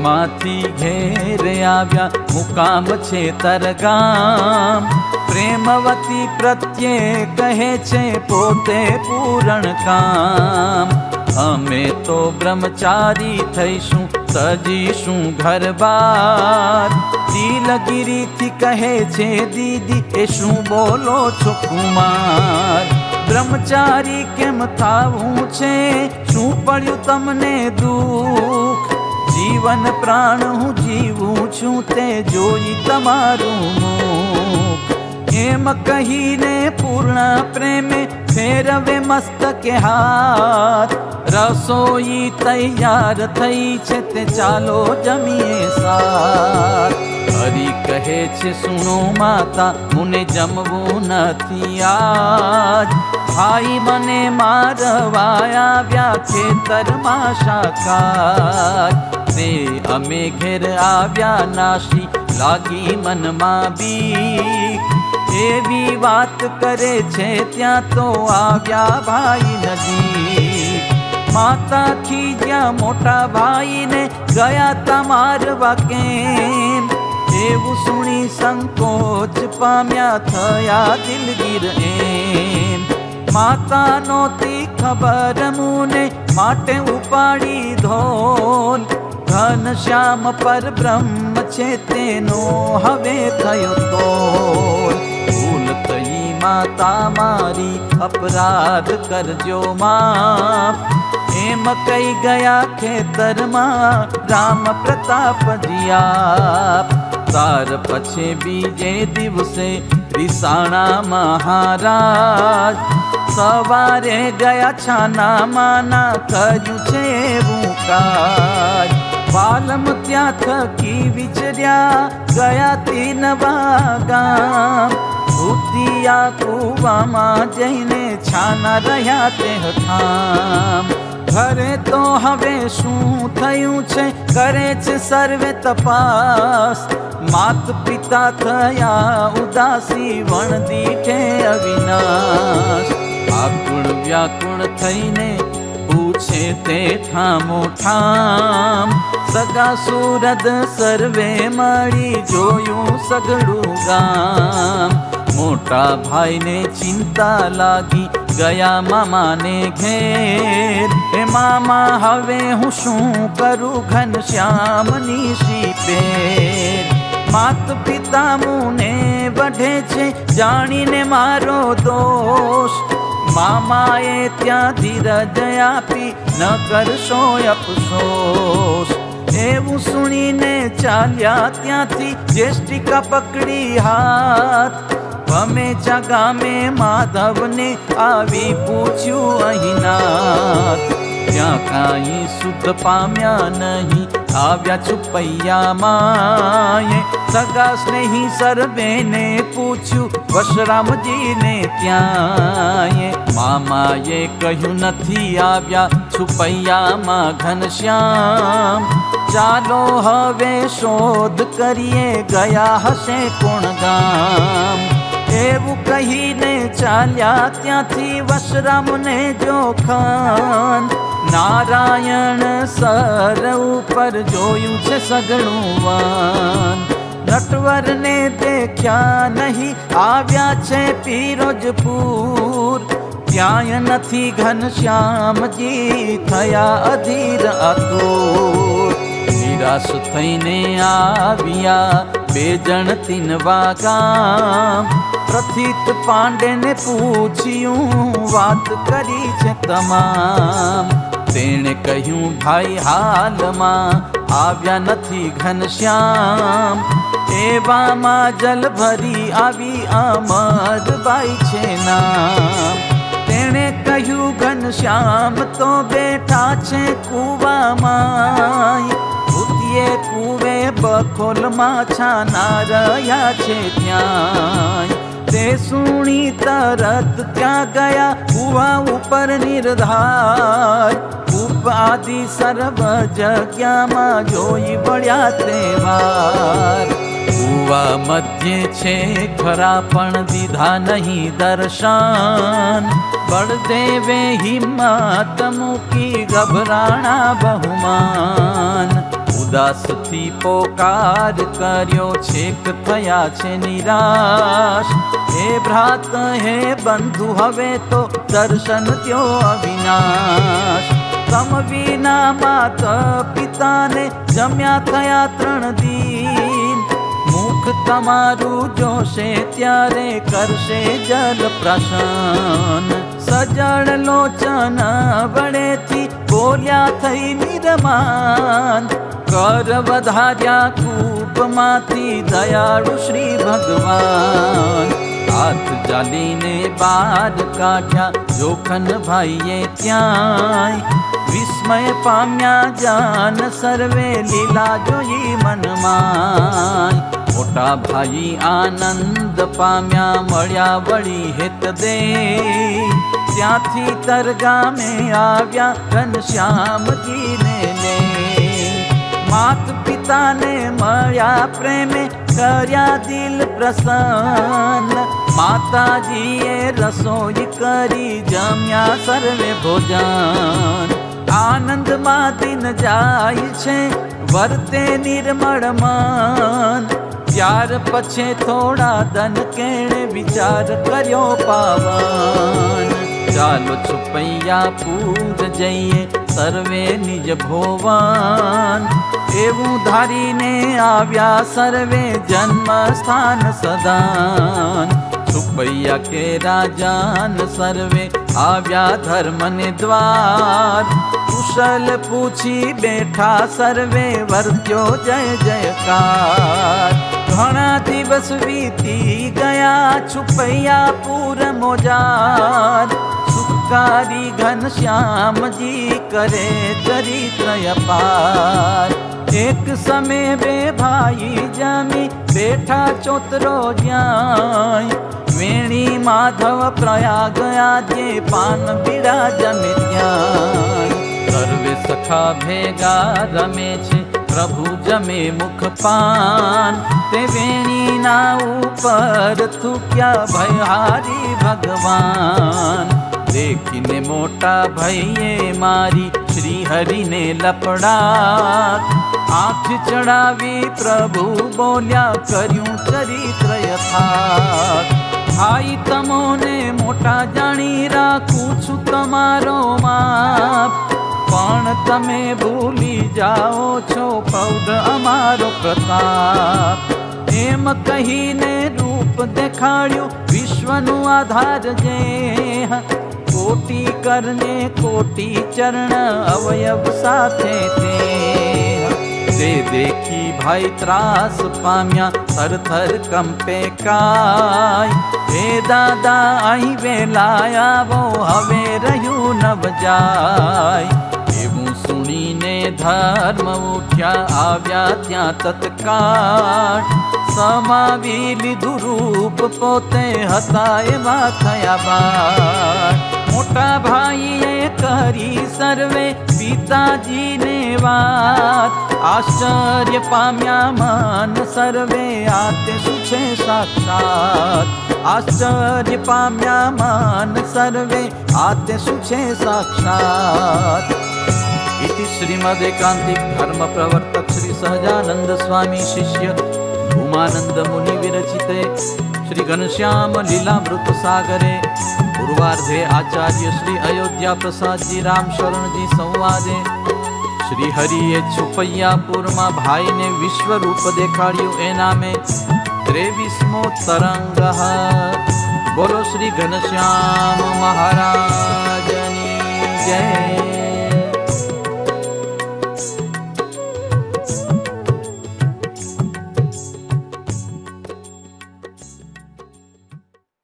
માથી ઘેર આવ્યા મુકામ છે તરગામ પ્રેમવતી પ્રત્યે કહે છે પોતે પૂરણ કામ અમે તો બ્રહ્મચારી થઈશું તજીશું ઘર બાર દિલગીરીથી કહે છે દીદી એ શું બોલો છો કુમાર બ્રહ્મચારી કેમ થાવું છે શું પડ્યું તમને દુઃખ જીવન પ્રાણ હું જીવું છું તે જોઈ તમારું મુખ એમ કહીને પૂર્ણ પ્રેમે ફેરવે મસ્તકે હાથ રસોઈ તૈયાર થઈ છે તે ચાલો જમીએ સાથ હરી કહે છે સુનો માતા મુને જમવું નથી આજ ભાઈ મને મારવા આવ્યા ખેતરમાં શાકાજ તે અમે ઘેર આવ્યા નાશી લાગી મનમાં બીક એવી વાત કરે છે ત્યાં તો આવ્યા ભાઈ નજીક માતા ખીજ્યા મોટા ભાઈને ગયા તમારવા કેમ એવું સુણી સંકોચ પામ્યા થયા દિલગીર એમ માતા નોતી ખબર મુને માટે ઉપાડી ધોલ ઘનશ્યામ પર બ્રહ્મ છે તેનો હવે થયો તોલ ભૂલ થઈ માતા મારી અપરાધ કરજો માફ એમ કઈ ગયા ખેતરમાં રામ પ્રતાપજી આપ તાર પછી બીજે દિવસે વિસાણા મહારાજ સવારે ગયા છાના માના કર્યું છે એવું કાજ વાલમ ત્યાં થકી વિચર્યા ગયા તીનવા ગામ ઉતિયા કુવામાં જઈને છાના રહ્યા તે હથામ ઘરે તો હવે શું થયું છે કરે છે સર્વે તપાસ માત પિતા થયા ઉદાસી વણ દીઠે અવિનાશ આકુળ વ્યાકુળ થઈને પૂછે તે ઠામો ઠામ સગા સુરદ સર્વે મળી જોયું સગડું ગામ મોટા ભાઈને ચિંતા લાગી ગયા મામાને ઘેર હે મામા હવે હું શું કરું ઘનશ્યામની શીપેર માત પિતા મુને વઢે છે જાણીને મારો દોષ મામાએ ત્યાં ધીરજ આપી ન કરશો અફસોસ એવું સુણીને ચાલ્યા ત્યાંથી જેષ્ટિકા પકડી હાથ ભમેચા ગામે માધવને આવી પૂછ્યું અહીંનાથ ત્યાં કાંઈ શુદ્ધ પામ્યા નહીં આવ્યા છુપૈયા માએ સગા સ્નેહી સર્વેને પૂછ્યું વશરામજીને ત્યાંએ મામાએ કહ્યું નથી આવ્યા છુપૈયામાં ઘનશ્યામ ચાલો હવે શોધ કરીએ ગયા હશે કોણ ગામ એવું કહીને ચાલ્યા ત્યાંથી વશરામને જોખાન નારાયણ સર ઉપર જોયું છે સઘળું વાન નટવરને દેખ્યા નહીં આવ્યા છે પીરોજપુર ત્યાંય નથી ઘનશ્યામજી થયા અધીર આતુર નિરાશ થઈને આવ્યા બે જણ તીનવા ગામ પ્રથિત પાંડેને પૂછ્યું વાત કરી છે તમામ તેણે કહ્યું ભાઈ હાલમાં આવ્યા નથી ઘનશ્યામ એવામાં જલ ભરી આવી અમરબાઈ છે નામ તેણે કહ્યું ઘનશ્યામ તો બેઠા છે કૂવામાં ભૂતિએ કૂવે બખોલમાં છાના રહ્યા છે ત્યાં તે સુણી તરત ત્યાં ગયા કુવા ઉપર નિર્ધાર કૂપ આદિ સર્વ જગ્યામાં જોઈ વળ્યા તે વાર કુવા મધ્યે છે ખરા પણ દીધા નહીં દર્શન બળદેવે હિંમત મૂકી ગભરાણા બહુમાન ઉદાસથી પોકાર કર્યો, છેક થયા છે નિરાશ. હે ભ્રાત હે બંધુ હવે તો દર્શન ત્યો અવિનાશ. તમ વિના માત પિતાને જમ્યા થયા 3 દિન. મુખ તમારું જોશે ત્યારે કરશે જલ પ્રસન્ન. સજળ લોચન વડેથી બોલ્યા થઈ નિરમાન. કર વધાર્યા કૂપમાંથી દયાળુ શ્રી ભગવાન. હાથ જાલીને બાર કાઢ્યા જોખન ભાઈએ ત્યાંય. વિસ્મય પામ્યા જાન સર્વે લીલા જોઈ મનમાં. મોટા ભાઈ આનંદ પામ્યા મળ્યા વળી હેત દે. ત્યાંથી તરગામે આવ્યા ઘનશ્યામજીને લે. માત પિતાને મળ્યા પ્રેમે કર્યા દિલ પ્રસન્ન. માતાજીએ રસોઈ કરી જમ્યા સર્વે ભોજન. આનંદમાં દિન જાય છે વર્તે નિર્મળ મન. ત્યાર પછી થોડા ધન કેણે વિચાર કર્યો પાવન. ચાલો છુપૈયા પૂર જઈએ સર્વે નિજ ભોવન. એવું ધારીને આવ્યા સર્વે જન્મ સ્થાન સદાન. છુપૈયા કે રાજાન સર્વે આવ્યા ધર્મને દ્વાર. કુશલ પૂછી બેઠા સર્વે વર્ત્યો જય જયકાર. ઘણા દિવસ વીતી ગયા છુપૈયા પૂર મોજાર. સુખારી ઘનશ્યામજી કરે ચરિત્ર અપાર. એક સમય 2 ભાઈ જમી બેઠા ચોતરો જ્યાં. વેણી માધવ પ્રયાગ આજે પાન બીડા જમે ત્યાં. સર્વે સખા ભેગા રમે છે પ્રભુ જમે મુખ પાન. તે વેણીના ઉપર થૂક્યા ભયહારી ભગવાન. દેખીને મોટા ભાઈએ મારી શ્રી હરિને લપડાટ. આંખ ચડાવી પ્રભુ બોલ્યા કર્યું ચરિત્ર યથાર્થ. ભાઈ તમોને મોટા જાણી રાખું છું તમારો માપ. પણ તમે ભૂલી જાઓ છો પૌઢ અમારો પ્રતાપ. એમ કહીને રૂપ દેખાડ્યું વિશ્વનું આધાર જે. કોટી કરને કોટી ચરણ અવયવ સાથે તે. દેખી ભાઈ ત્રાસ પામ્યા થર થર કંપે કાય. હે દાદા અહીં વેલા આવો હવે રહ્યું નવ જાય. એવું સુણીને ધર્મ ઉઠ્યા આવ્યા ત્યાં તત્કાળ. સમાવી લીધું રૂપ પોતે હતા એવા થયા બાળ. મોટા ભાઈએ કરી સર્વે પિતાજીને વાત. આશ્ચર્ય પામ્યા મન સર્વે આતે શું છે સાક્ષાત. આશ્ચર્ય પામ્યા મન સર્વે આતે શું છે સાક્ષાત. इति श्रीमद् एकांतिक धर्म प्रवर्तक श्री सहजानंद स्वामी शिष्य भूमानंद मुनि विरचिते श्री घनश्याम लीलामृत सागरे पूर्वार्धे आचार्य श्री अयोध्या प्रसाद जी राम शरण जी संवादे श्री हरिए છુપૈયાપુર માં ભાઈને વિશ્વ રૂપ દેખાડ્યું એ નામે 23મો તરંગ. બોલો શ્રી ઘનશ્યામ મહારાજની જય.